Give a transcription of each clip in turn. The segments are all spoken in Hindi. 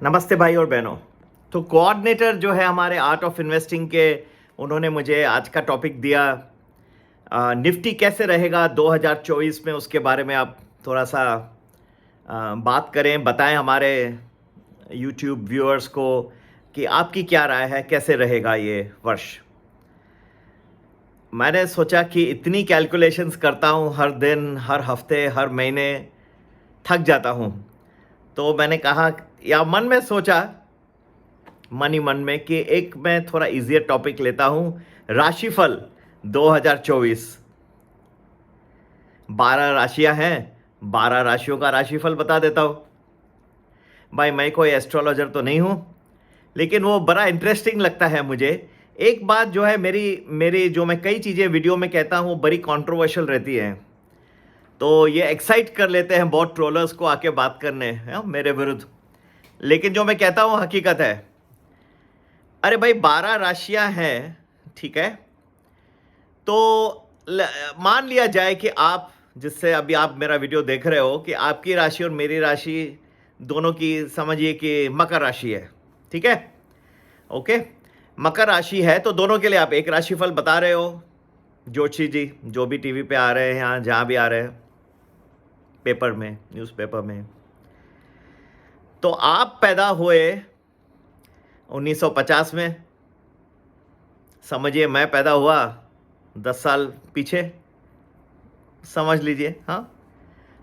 नमस्ते भाई और बहनों। तो कोऑर्डिनेटर जो है हमारे आर्ट ऑफ इन्वेस्टिंग के, उन्होंने मुझे आज का टॉपिक दिया निफ्टी कैसे रहेगा 2024 में, उसके बारे में आप थोड़ा सा बात करें, बताएं हमारे यूट्यूब व्यूअर्स को कि आपकी क्या राय है, कैसे रहेगा ये वर्ष। मैंने सोचा कि इतनी कैलकुलेशंस करता हूँ हर दिन, हर हफ्ते, हर महीने, थक जाता हूँ। तो मैंने कहा या मन में सोचा, मन ही मन में, कि एक मैं थोड़ा इजियर टॉपिक लेता हूँ, राशिफल 2024। 12 राशियां हैं, 12 राशियों का राशिफल बता देता हूँ। भाई मैं कोई एस्ट्रोलॉजर तो नहीं हूँ, लेकिन वो बड़ा इंटरेस्टिंग लगता है मुझे। एक बात जो है, मेरी मेरी जो मैं कई चीज़ें वीडियो में कहता हूँ बड़ी कंट्रोवर्शियल रहती हैं, तो ये एक्साइट कर लेते हैं बहुत ट्रोलर्स को आके बात करने मेरे विरुद्ध। लेकिन जो मैं कहता हूँ हकीकत है। अरे भाई 12 राशियां हैं, ठीक है। तो मान लिया जाए कि आप, जिससे अभी आप मेरा वीडियो देख रहे हो, कि आपकी राशि और मेरी राशि दोनों की, समझिए कि मकर राशि है, ठीक है। ओके, मकर राशि है, तो दोनों के लिए आप एक राशिफल बता रहे हो, जोशी जी, जो भी टीवी पे आ रहे हैं, यहाँ जहाँ भी आ रहे हैं, पेपर में, न्यूज़पेपर में। तो आप पैदा हुए 1950 में, समझिए मैं पैदा हुआ 10 साल पीछे, समझ लीजिए। हाँ,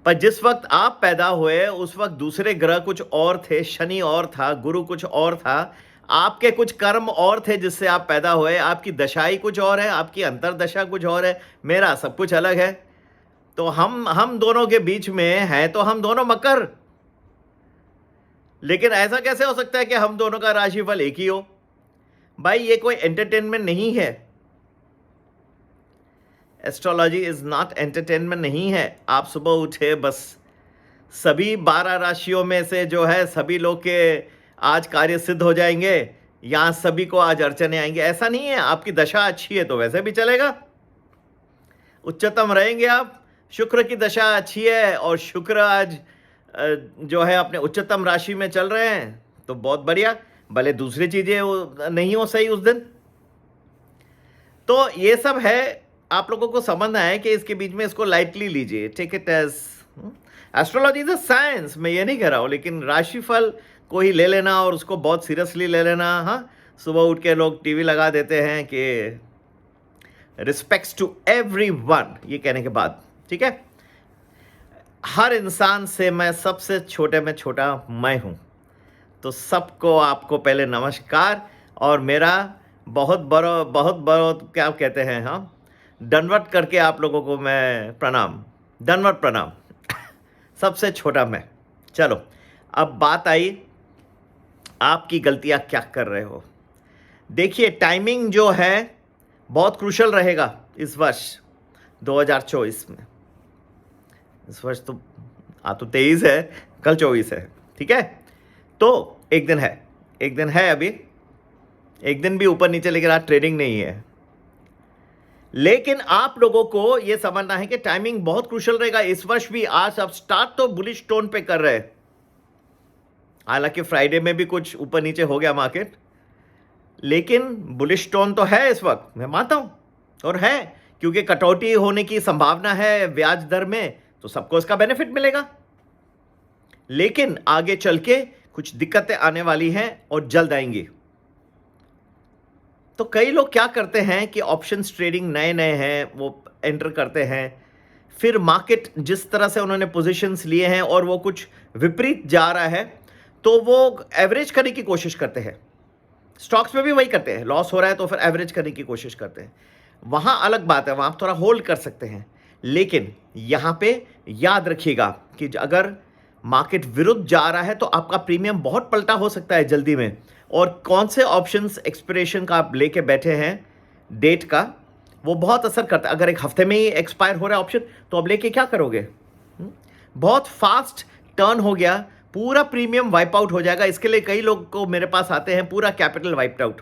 पर जिस वक्त आप पैदा हुए उस वक्त दूसरे ग्रह कुछ और थे, शनि और था, गुरु कुछ और था, आपके कुछ कर्म और थे जिससे आप पैदा हुए, आपकी दशाई कुछ और है, आपकी अंतरदशा कुछ और है, मेरा सब कुछ अलग है। तो हम दोनों के बीच में है, तो हम दोनों मकर। लेकिन ऐसा कैसे हो सकता है कि हम दोनों का राशिफल एक ही हो? भाई ये कोई एंटरटेनमेंट नहीं है। एस्ट्रोलॉजी इज नॉट एंटरटेनमेंट नहीं है। आप सुबह उठे, बस सभी 12 राशियों में से जो है सभी लोग के आज कार्य सिद्ध हो जाएंगे, यहाँ सभी को आज अड़चने आएंगे, ऐसा नहीं है। आपकी दशा अच्छी है तो वैसे भी चलेगा, उच्चतम रहेंगे आप। शुक्र की दशा अच्छी है और शुक्र आज जो है अपने उच्चतम राशि में चल रहे हैं, तो बहुत बढ़िया। भले दूसरी चीजें नहीं हो सही उस दिन। तो ये सब है, आप लोगों को समझना है कि इसके बीच में इसको लाइटली लीजिए, take it as astrology is a science, मैं ये नहीं कह रहा हूँ, लेकिन राशिफल को ही ले लेना और उसको बहुत सीरियसली ले लेना। हाँ, सुबह उठ के लोग टीवी लगा देते हैं कि रिस्पेक्ट्स टू एवरीवन, ये कहने के बाद, ठीक है, हर इंसान से मैं सबसे छोटे में छोटा मैं हूँ, तो सबको आपको पहले नमस्कार, और मेरा बहुत बड़ा क्या कहते हैं, हाँ, दंडवत करके आप लोगों को मैं प्रणाम, दंडवत प्रणाम। सबसे छोटा मैं। चलो, अब बात आई आपकी गलतियां क्या कर रहे हो। देखिए, टाइमिंग जो है बहुत क्रूशल रहेगा इस वर्ष 2024 में। इस वर्ष तो आज तो 23 है, कल 24 है, ठीक है। तो एक दिन है अभी, एक दिन भी ऊपर नीचे, लेकिन आज ट्रेडिंग नहीं है। लेकिन आप लोगों को यह समझना है कि टाइमिंग बहुत क्रूशल रहेगा इस वर्ष भी। आज अब स्टार्ट तो बुलिश टोन पे कर रहे हैं, हालांकि फ्राइडे में भी कुछ ऊपर नीचे हो गया मार्केट, लेकिन बुलिश टोन तो है इस वक्त, मैं मानता हूं, और है क्योंकि कटौती होने की संभावना है ब्याज दर में, तो सबको इसका बेनिफिट मिलेगा। लेकिन आगे चल के कुछ दिक्कतें आने वाली हैं और जल्द आएंगी। तो कई लोग क्या करते हैं कि ऑप्शंस ट्रेडिंग नए नए हैं, वो एंटर करते हैं, फिर मार्केट जिस तरह से उन्होंने पोजीशंस लिए हैं और वो कुछ विपरीत जा रहा है, तो वो एवरेज करने की कोशिश करते हैं। स्टॉक्स में भी वही करते हैं, लॉस हो रहा है तो फिर एवरेज करने की कोशिश करते हैं। वहां अलग बात है, वहां आप थोड़ा होल्ड कर सकते हैं। लेकिन यहां पे याद रखिएगा कि अगर मार्केट विरुद्ध जा रहा है तो आपका प्रीमियम बहुत पलटा हो सकता है जल्दी में। और कौन से ऑप्शंस एक्सपिरेशन का आप लेके बैठे हैं, डेट का, वो बहुत असर करता है। अगर एक हफ्ते में ही एक्सपायर हो रहा है ऑप्शन, तो अब लेके क्या करोगे? बहुत फास्ट टर्न हो गया, पूरा प्रीमियम वाइप आउट हो जाएगा। इसके लिए कई लोग को मेरे पास आते हैं, पूरा कैपिटल वाइप्ड आउट।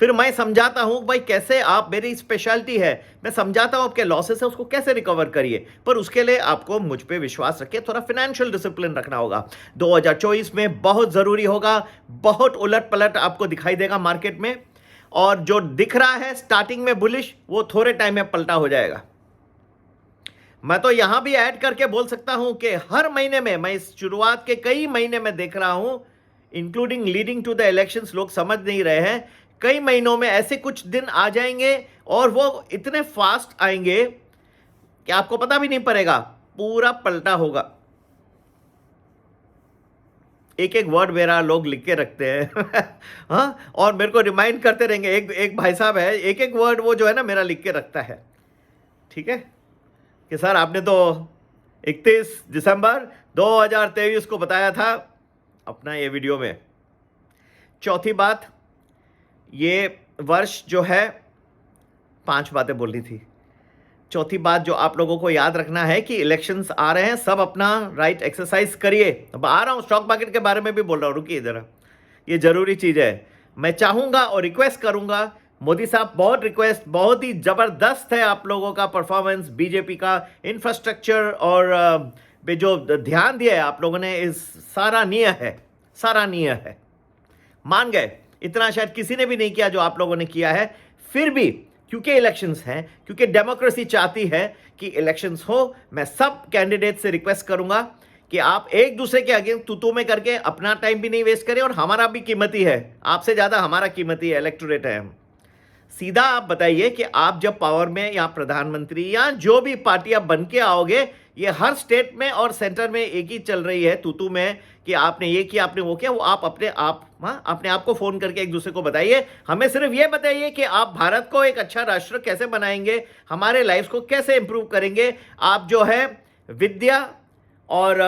फिर मैं समझाता हूँ भाई कैसे आप, मेरी स्पेशलिटी है, मैं समझाता हूँ आपके लॉसेस है उसको कैसे रिकवर करिए, पर उसके लिए आपको मुझ पे विश्वास रखिए, थोड़ा फाइनेंशियल डिसिप्लिन रखना होगा। 2024 में बहुत ज़रूरी होगा, बहुत उलट पलट आपको दिखाई देगा मार्केट में, और जो दिख रहा है स्टार्टिंग में बुलिश, वो थोड़े टाइम में पलटा हो जाएगा। मैं तो यहां भी ऐड करके बोल सकता हूं कि हर महीने में, मैं इस शुरुआत के कई महीने में देख रहा हूं, including leading to the elections, लोग समझ नहीं रहे हैं, कई महीनों में ऐसे कुछ दिन आ जाएंगे और वो इतने फास्ट आएंगे कि आपको पता भी नहीं पड़ेगा, पूरा पलटा होगा। एक एक वर्ड मेरा लोग लिख के रखते हैं हाँ, और मेरे को रिमाइंड करते रहेंगे। एक भाई साहब है, एक एक वर्ड वो जो है ना मेरा लिख के रखता है, ठीक है, कि सर आपने तो 31 दिसंबर 2023 को बताया था अपना ये वीडियो में। चौथी बात, ये वर्ष जो है 5 बातें बोलनी थी। चौथी बात जो आप लोगों को याद रखना है कि इलेक्शंस आ रहे हैं, सब अपना राइट एक्सरसाइज करिए। अब आ रहा हूं, स्टॉक मार्केट के बारे में भी बोल रहा हूं, रुकिए जरा, ये जरूरी चीज है। मैं चाहूंगा और रिक्वेस्ट करूंगा, मोदी साहब बहुत रिक्वेस्ट, बहुत ही जबरदस्त है आप लोगों का परफॉर्मेंस, बीजेपी का इंफ्रास्ट्रक्चर और पे जो ध्यान दिया है आप लोगों ने, इस सराहनीय है, सराहनीय है। मान गए, इतना शायद किसी ने भी नहीं किया जो आप लोगों ने किया है। फिर भी क्योंकि इलेक्शंस हैं, क्योंकि डेमोक्रेसी चाहती है कि इलेक्शंस हो, मैं सब कैंडिडेट से रिक्वेस्ट करूंगा कि आप एक दूसरे के अगेंस्ट तू में करके अपना टाइम भी नहीं वेस्ट करें, और हमारा भी कीमती है, आपसे ज़्यादा हमारा कीमती है, इलेक्टोरेट है हम। सीधा आप बताइए कि आप जब पावर में या प्रधानमंत्री या जो भी पार्टी आप बन के आओगे, ये हर स्टेट में और सेंटर में एक ही चल रही है तू में, कि आपने ये किया, आपने वो किया, वो आप अपने आप को फोन करके एक दूसरे को बताइए। हमें सिर्फ ये बताइए कि आप भारत को एक अच्छा राष्ट्र कैसे बनाएंगे, हमारे लाइफ को कैसे इंप्रूव करेंगे। आप जो है विद्या और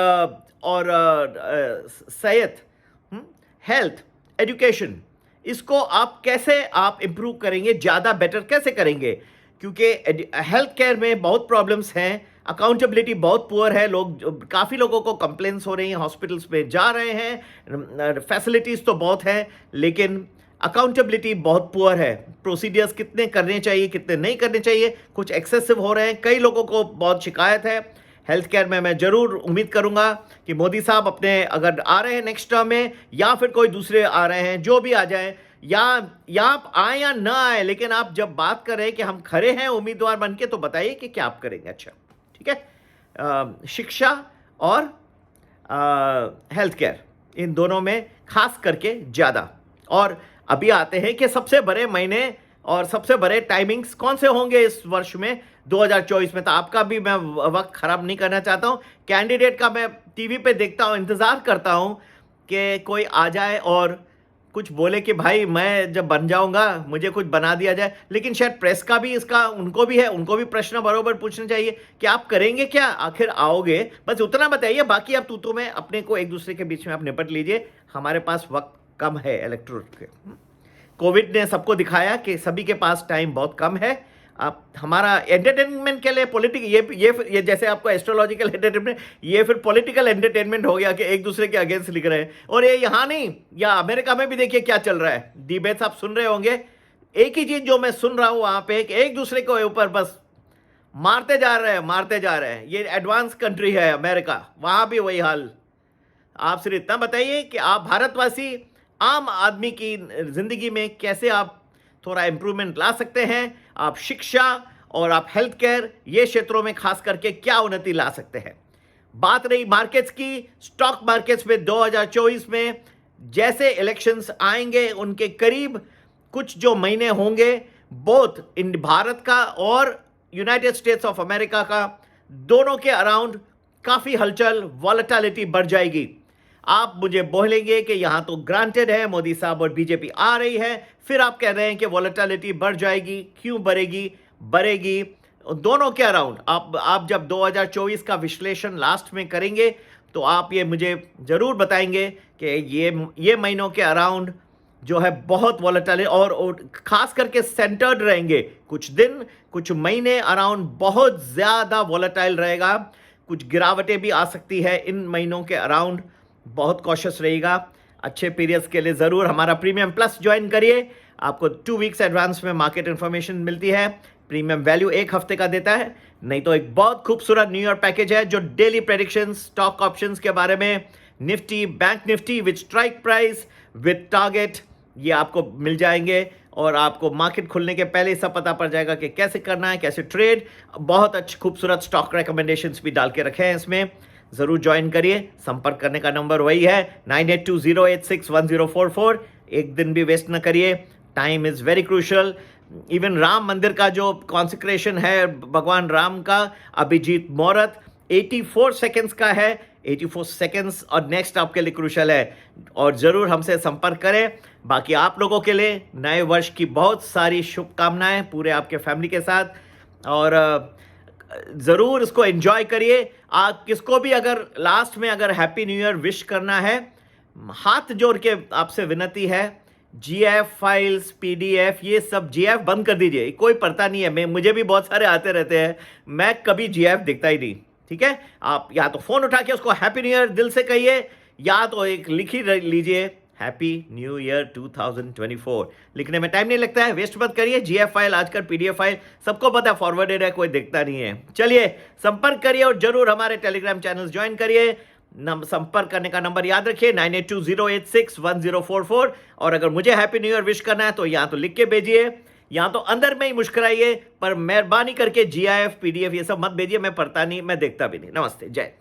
सेहत, हेल्थ, एजुकेशन, इसको आप कैसे आप इंप्रूव करेंगे, ज़्यादा बेटर कैसे करेंगे, क्योंकि हेल्थ केयर में बहुत प्रॉब्लम्स हैं, अकाउंटेबिलिटी बहुत पुअर है, काफ़ी लोगों को कंप्लेंट्स हो रही हैं, हॉस्पिटल्स में जा रहे हैं, फैसिलिटीज़ तो बहुत हैं, लेकिन अकाउंटेबिलिटी बहुत पुअर है। प्रोसीडियर्स कितने करने चाहिए, कितने नहीं करने चाहिए, कुछ एक्सेसिव हो रहे हैं, कई लोगों को बहुत शिकायत है। हेल्थ केयर में मैं ज़रूर उम्मीद करूंगा कि मोदी साहब अपने, अगर आ रहे हैं नेक्स्ट टर्म में, या फिर कोई दूसरे आ रहे हैं, जो भी आ जाए, या आप आए या ना आए, लेकिन आप जब बात कर रहे हैं कि हम खड़े हैं उम्मीदवार बन के, तो बताइए कि क्या आप करेंगे। अच्छा, ठीक है, शिक्षा और हेल्थ केयर, इन दोनों में खास करके ज़्यादा। और अभी आते हैं कि सबसे बड़े महीने और सबसे बड़े टाइमिंग्स कौन से होंगे इस वर्ष में 2024 में। तो आपका भी मैं वक्त खराब नहीं करना चाहता हूं, कैंडिडेट का मैं टीवी पे देखता हूं, इंतज़ार करता हूं कि कोई आ जाए और कुछ बोले कि भाई मैं जब बन जाऊंगा मुझे कुछ बना दिया जाए। लेकिन शायद प्रेस का भी इसका, उनको भी है, उनको भी प्रश्न बरोबर पूछने चाहिए कि आप करेंगे क्या, आखिर आओगे, बस उतना बताइए। बाकी आप तू में अपने को एक दूसरे के बीच में आप निपट लीजिए, हमारे पास वक्त कम है इलेक्टोरेट के। कोविड ने सबको दिखाया कि सभी के पास टाइम बहुत कम है। आप हमारा एंटरटेनमेंट के लिए ये जैसे आपको एस्ट्रोलॉजिकल एंटरटेनमेंट, ये फिर पॉलिटिकल एंटरटेनमेंट हो गया कि एक दूसरे के अगेंस्ट लिख रहे हैं। और ये यहाँ नहीं, या अमेरिका में भी देखिए क्या चल रहा है, डिबेट्स आप सुन रहे होंगे। एक ही चीज जो मैं सुन रहा हूँ वहां पे, एक दूसरे के ऊपर बस मारते जा रहे हैं। ये एडवांस कंट्री है अमेरिका, वहां भी वही हाल। आप सिर्फ इतना बताइए कि आप भारतवासी, आम आदमी की जिंदगी में कैसे आप थोड़ा इंप्रूवमेंट ला सकते हैं। आप शिक्षा और आप हेल्थ केयर, ये क्षेत्रों में खास करके क्या उन्नति ला सकते हैं। बात रही मार्केट्स की, स्टॉक मार्केट्स में 2024 में जैसे इलेक्शंस आएंगे, उनके करीब कुछ जो महीने होंगे, बोथ इन भारत का और यूनाइटेड स्टेट्स ऑफ अमेरिका का, दोनों के अराउंड काफ़ी हलचल, वॉलेटिलिटी बढ़ जाएगी। आप मुझे बोलेंगे कि यहाँ तो ग्रांटेड है, मोदी साहब और बीजेपी आ रही है, फिर आप कह रहे हैं कि वॉलेटिलिटी बढ़ जाएगी। क्यों बढ़ेगी दोनों के अराउंड। आप जब 2024 का विश्लेषण लास्ट में करेंगे तो आप ये मुझे ज़रूर बताएंगे कि ये महीनों के अराउंड जो है बहुत वॉलेटाइल, और खास करके सेंटर्ड रहेंगे। कुछ दिन, कुछ महीने अराउंड बहुत ज़्यादा वॉलेटाइल रहेगा, कुछ गिरावटें भी आ सकती है इन महीनों के अराउंड। बहुत कॉशियस रहिएगा। अच्छे पीरियड्स के लिए ज़रूर हमारा प्रीमियम प्लस ज्वाइन करिए। आपको 2 वीक्स एडवांस में मार्केट इन्फॉर्मेशन मिलती है। प्रीमियम वैल्यू 1 हफ्ते का देता है, नहीं तो एक बहुत खूबसूरत न्यू ईयर पैकेज है जो डेली प्रेडिक्शन, स्टॉक ऑप्शंस के बारे में, Nifty, bank Nifty with strike price, with target, ये आपको मिल जाएंगे और आपको मार्केट खुलने के पहले सब पता पड़ जाएगा कि कैसे करना है, कैसे ट्रेड। बहुत अच्छे खूबसूरत स्टॉक रिकमेंडेशंस भी डाल के रखे हैं इसमें, ज़रूर ज्वाइन करिए। संपर्क करने का नंबर वही है 9820861044। एक दिन भी वेस्ट ना करिए, time is very crucial. Even Ram मंदिर का जो कॉन्सिक्रेशन है भगवान राम का, अभिजीत मुहूर्त 84 सेकेंड्स का है, 84 सेकेंड्स, और नेक्स्ट आपके लिए क्रूशल है और ज़रूर हमसे संपर्क करें। बाकी आप लोगों के लिए नए वर्ष की बहुत सारी शुभकामनाएं पूरे आपके फैमिली के साथ, और ज़रूर इसको एंजॉय करिए। आप किसको भी अगर लास्ट में अगर हैप्पी न्यू ईयर विश करना है, हाथ जोड़ के आपसे विनती है, जीएफ फाइल्स, पीडीएफ, ये सब जीएफ बंद कर दीजिए, कोई पढ़ता नहीं है। मुझे भी बहुत सारे आते रहते हैं, मैं कभी जीएफ देखता ही नहीं, ठीक है। आप या तो फ़ोन उठा के उसको हैप्पी न्यू ईयर दिल से कहिए, या तो एक लिख ही लीजिए हैप्पी न्यू ईयर 2024। लिखने में टाइम नहीं लगता है, वेस्ट मत करिए। जीएफ फाइल, आजकल पीडीएफ फाइल सबको पता है फॉरवर्डेड है, कोई देखता नहीं है। चलिए संपर्क करिए और जरूर हमारे टेलीग्राम चैनल ज्वाइन करिए। संपर्क करने का नंबर याद रखिए 9820861044। और अगर मुझे हैप्पी न्यू ईयर विश करना है तो यहाँ तो लिख के भेजिए, यहाँ तो अंदर में ही मुस्कुराइए, पर मेहरबानी करके जीआईएफ, पीडीएफ ये सब मत भेजिए, मैं पढ़ता नहीं, मैं देखता भी नहीं। नमस्ते, जय।